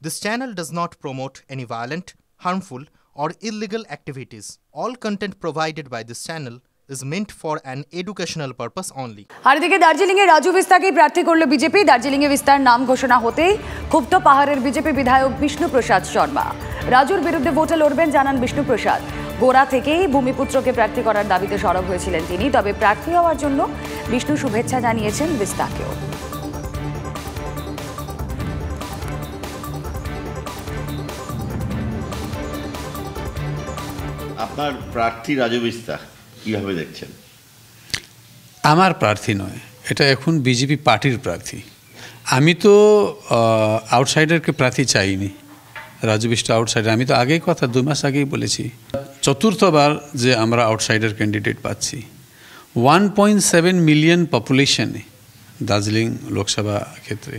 This channel does not promote any violent, harmful, or illegal activities. All content provided by this channel is meant for an educational purpose only. আর এদিকে দার্জিলিংয়ে রাজু বিস্তারকে প্রার্থী করল BJP. দার্জিলিংয়ে বিস্তার নাম ঘোষণা হতেই ক্ষুব্ধ পাহাড়ের বিজেপি বিধায়ক বিষ্ণুপ্রসাদ শর্মা। রাজুর বিরুদ্ধে ভোটে লড়বেন জানান বিষ্ণুপ্রসাদ। গোড়া থেকেই ভূমিপুত্রকে প্রার্থী করার দাবিতে সরব হয়েছিলেন তিনি। তবে প্রার্থী হওয়ার জন্য বিষ্ণু শুভেচ্ছা জানিয়েছেন বিস্তারকেও। আপনার প্রার্থী রাজু বিস্তার কিভাবে দেখছেন? আমার প্রার্থী নয়, এটা এখন বিজেপি পার্টির প্রার্থী। আমি তো আউটসাইডারকে প্রার্থী চাইনি। রাজু বিস্তার আউটসাইডার, আমি তো আগেই কথা 2 মাস আগেই বলেছি। চতুর্থবার যে আমরা আউটসাইডার ক্যান্ডিডেট পাচ্ছি। 1.7 মিলিয়ন পপুলেশনে দার্জিলিং লোকসভা ক্ষেত্রে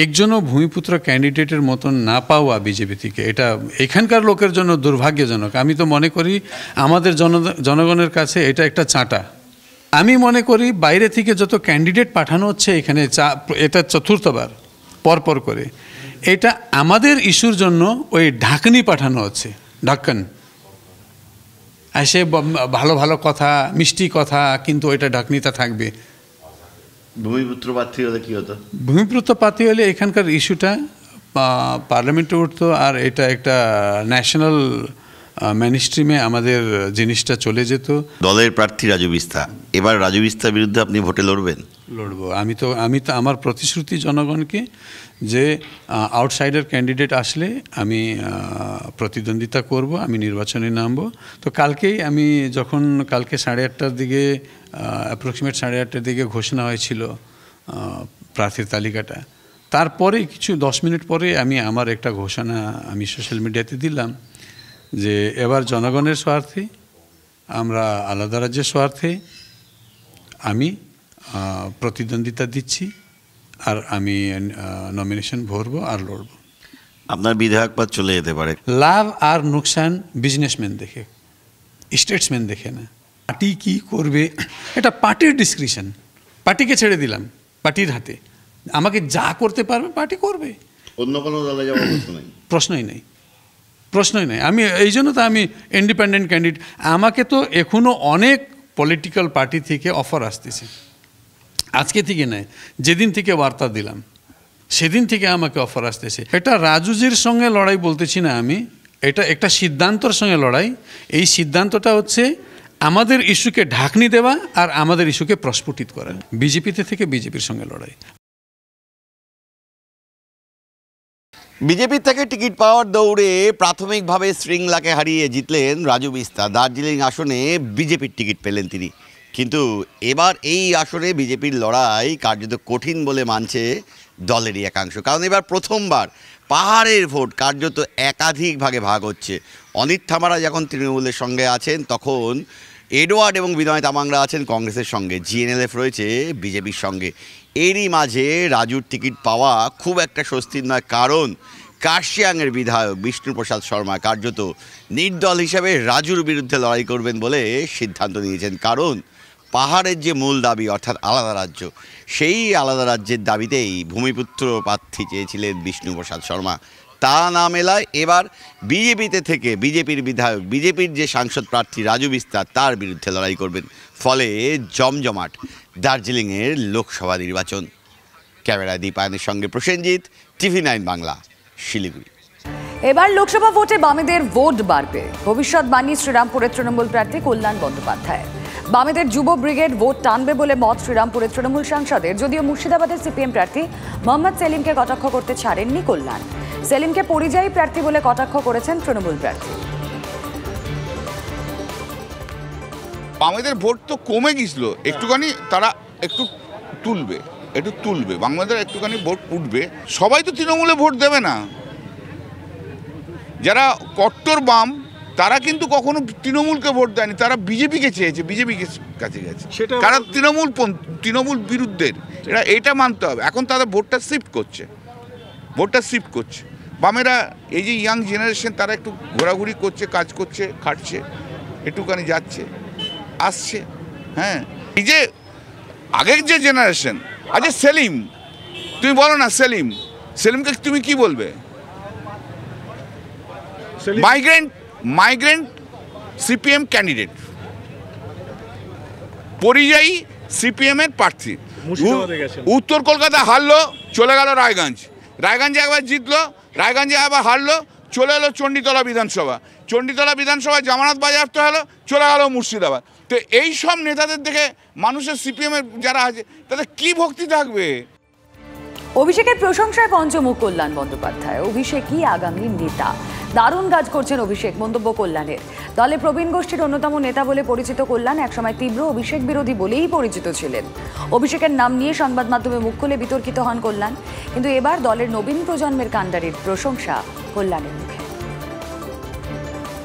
একজনও ভূমিপুত্র ক্যান্ডিডেটের মতন না পাওয়া বিজেপি থেকে, এটা এখানকার লোকের জন্য দুর্ভাগ্যজনক। আমি তো মনে করি আমাদের জনগণের কাছে এটা একটা চাঁটা। আমি মনে করি বাইরে থেকে যত ক্যান্ডিডেট পাঠানো হচ্ছে এখানে, এটা চতুর্থবার পরপর করে, এটা আমাদের ইস্যুর জন্য ওই ঢাকনি পাঠানো হচ্ছে। ঢাক্কান এসে ভালো ভালো কথা, মিষ্টি কথা, কিন্তু ওইটা ঢাকনিতে থাকবে। ভূমিপুত্র প্রার্থী হলে কি হতো? ভূমিপুত্র প্রার্থী হলে এখানকার ইস্যুটা পার্লামেন্টে উঠতো, আর এটা একটা ন্যাশনাল মেইনস্ট্রিমে আমাদের জিনিসটা চলে যেত। দলের প্রার্থী রাজু বিস্তার, এবার রাজু বিস্তার বিরুদ্ধে আপনি ভোটে লড়বেন? লড়বো। আমি তো আমার প্রতিশ্রুতি জনগণকে যে আউটসাইডার ক্যান্ডিডেট আসলে আমি প্রতিদ্বন্দ্বিতা করব, আমি নির্বাচনে নামবো। তো কালকেই আমি যখন কালকে 8:30টার দিকে অ্যাপ্রক্সিমেট 8:30টার দিকে ঘোষণা হয়েছিল প্রার্থীর তালিকাটা, তারপরে কিছু 10 মিনিট পরে আমি আমার একটা ঘোষণা আমি সোশ্যাল মিডিয়াতে দিলাম যে এবার জনগণের স্বার্থে, আমরা আলাদা রাজ্যের স্বার্থে আমি প্রতিদ্বন্দ্বিতা দিচ্ছি, আর আমি নমিনেশন ভরবো আর লড়ব। আপনার বিধায়ক পদ চলে যেতে পারে। লাভ আর নোকসান বিজনেসম্যান দেখে, স্টেটসম্যান দেখে না। পার্টি কি করবে এটা পার্টির ডিসক্রিপশন, পার্টিকে ছেড়ে দিলাম, পার্টির হাতে। আমাকে যা করতে পারবে পার্টি করবে, অন্য কোনো দলে যাওয়ার প্রশ্নই নেই। আমি এই জন্য তো আমি ইন্ডিপেন্ডেন্ট ক্যান্ডিডেট। আমাকে তো এখনও অনেক পলিটিক্যাল পার্টি থেকে অফার আসতেছে, আজকে থেকে নয়, যেদিন থেকে বার্তা দিলাম সেদিন থেকে আমাকে অফার আসতেছে। এটা রাজুজির সঙ্গে লড়াই বলতেছি না আমি, এটা একটা সিদ্ধান্তর সঙ্গে লড়াই। এই সিদ্ধান্তটা হচ্ছে আমাদের ইস্যুকে ঢাকনি দেওয়া আর আমাদের ইস্যুকে প্রস্ফুটিত করা। বিজেপিতে থেকে বিজেপির সঙ্গে লড়াই। বিজেপির থেকে টিকিট পাওয়ার দৌড়ে প্রাথমিকভাবে শৃঙ্খলাকে হারিয়ে জিতলেন রাজু বিস্তার। দার্জিলিং আসনে বিজেপির টিকিট পেলেন তিনি, কিন্তু এবার এই আসনে বিজেপির লড়াই কার্যত কঠিন বলে মানছে দলেরই একাংশ। কারণ এবার প্রথমবার পাহাড়ের ভোট কার্যত একাধিক ভাগে ভাগ হচ্ছে। অনিত থামারা যখন তৃণমূলের সঙ্গে আছেন, তখন এডওয়ার্ড এবং বিনয় তামাংরা আছেন কংগ্রেসের সঙ্গে, জিএনএলএফ রয়েছে বিজেপির সঙ্গে। এরই মাঝে রাজুর টিকিট পাওয়া খুব একটা স্বস্তির নয়, কারণ কার্শিয়াংয়ের বিধায়ক বিষ্ণুপ্রসাদ শর্মা কার্যত নির্দল হিসাবে রাজুর বিরুদ্ধে লড়াই করবেন বলে সিদ্ধান্ত নিয়েছেন। কারণ পাহাড়ের যে মূল দাবি, অর্থাৎ আলাদা রাজ্য, সেই আলাদা রাজ্যের দাবিতেই ভূমিপুত্র প্রার্থী চেয়েছিলেন বিষ্ণুপ্রসাদ শর্মা। তা না মেলায় এবার বিজেপিতে থেকে বিজেপির বিধায়ক, বিজেপির যে সাংসদ প্রার্থী রাজু বিস্তার, তার বিরুদ্ধে লড়াই করবেন। ফলে জমজমাট দার্জিলিংয়ের লোকসভা নির্বাচন। ক্যামেরায় দীপায়নের সঙ্গে প্রসেনজিৎ, TV9 বাংলা, শিলিগুড়ি। এবার লোকসভা ভোটে বামেদের ভোট বাড়বে, ভবিষ্যৎবাণী শ্রীরামপুরের তৃণমূল প্রার্থী কল্যাণ বন্দ্যোপাধ্যায়। বামেদের যুব ব্রিগেড ভোট টানবে বলে মত শ্রীরামপুরের তৃণমূল সাংসদের। যদিও মুর্শিদাবাদের সিপিএম প্রার্থী মোহাম্মদ সেলিমকে কটাক্ষ করতে ছাড়েননি কল্যাণ। সেলিমকে পরিযায়ী প্রার্থী বলে কটাক্ষ করেছেন তৃণমূল প্রার্থী। বামেদের ভোট তো কমে গেছিল, একটুখানি তারা একটু তুলবে, বাংলাদেশ একটুখানি ভোট উঠবে। সবাই তো তৃণমূলে ভোট দেবে না। যারা কট্টর বাম তারা কিন্তু কখনো তৃণমূলকে ভোট দেয়নি, তারা বিজেপিকে চেয়েছে, বিজেপির কাছে গেছে, কারণ তৃণমূল বিরুদ্ধের এটা মানতে হবে। এখন তারা ভোটটা শিফট করছে। বামেরা এই যে ইয়াং জেনারেশন, তারা একটু ঘোরাঘুরি করছে, কাজ করছে, খাটছে, একটুখানি যাচ্ছে আসছে। হ্যাঁ, এই যে আগের যে জেনারেশন, আচ্ছা সেলিম, তুমি বলো না, সেলিমকে তুমি কি বলবে? মাইগ্রেন্ট সিপিএম ক্যান্ডিডেট, পরিযায়ী সিপিএম এর প্রার্থী। উত্তর কলকাতা হারলো, চলে গেল রায়গঞ্জে একবার জিতলো, রায়গঞ্জে আবার হারলো, চলে এলো চণ্ডীতলা বিধানসভায় জামানত বাজেয়াপ্ত হলো, চলে গেল মুর্শিদাবাদ। তো এই সব নেতাদের দেখে মানুষের সিপিএমের যারা আছে তাদের কি ভক্তি থাকবে? অভিষেকের প্রশংসায় পঞ্চমুখ কল্যাণ বন্দ্যোপাধ্যায়। অভিষেকই আগামী নেতা, দারুণ কাজ করছেন অভিষেক, মন্তব্য কল্যাণের। দলে প্রবীণ গোষ্ঠীর অন্যতম নেতা বলে পরিচিত কল্যাণ একসময় তীব্র অভিষেক বিরোধী বলেই পরিচিত ছিলেন। অভিষেকের নাম নিয়ে সংবাদ মাধ্যমে মুখ খুলে বিতর্কিত হন কল্যাণ, কিন্তু এবার দলের নবীন প্রজন্মের কাণ্ডারির প্রশংসা কল্যাণের মুখে।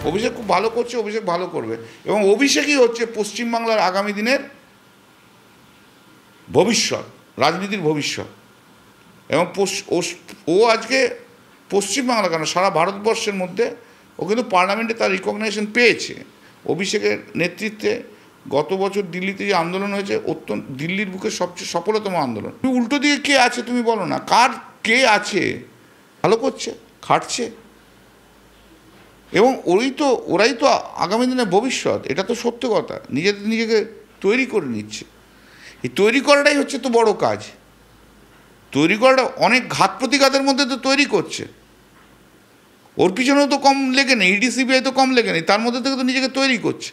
অভিষেক খুব ভালো করছে, অভিষেক ভালো করবে, এবং অভিষেকই হচ্ছে পশ্চিমবাংলার আগামী দিনের ভবিষ্যৎ, রাজনীতির ভবিষ্যৎ। এবং ও আজকে পশ্চিমবাংলা কেন সারা ভারতবর্ষের মধ্যে ও কিন্তু পার্লামেন্টে তার রিকগনাইজেশন পেয়েছে। অভিষেকের নেতৃত্বে গত বছর দিল্লিতে যে আন্দোলন হয়েছে, দিল্লির বুকে সবচেয়ে সফলতম আন্দোলন। উল্টো দিকে কে আছে তুমি বলো না, কে আছে? ভালো করছে, খাটছে, এবং ওরাই তো আগামী দিনের ভবিষ্যৎ। এটা তো সত্য কথা, নিজেকে তৈরি করে নিচ্ছে। এই তৈরি করাটাই হচ্ছে তো বড় কাজ। তৈরি করাটা অনেক ঘাত প্রতিঘাতের মধ্যে তো তৈরি করছে, ওর পিছনেও তো কম লেগে নেই, ইডি সিবিআই তো কম লেগে নেই, তার মধ্যে থেকে তো নিজেকে তৈরি করছে।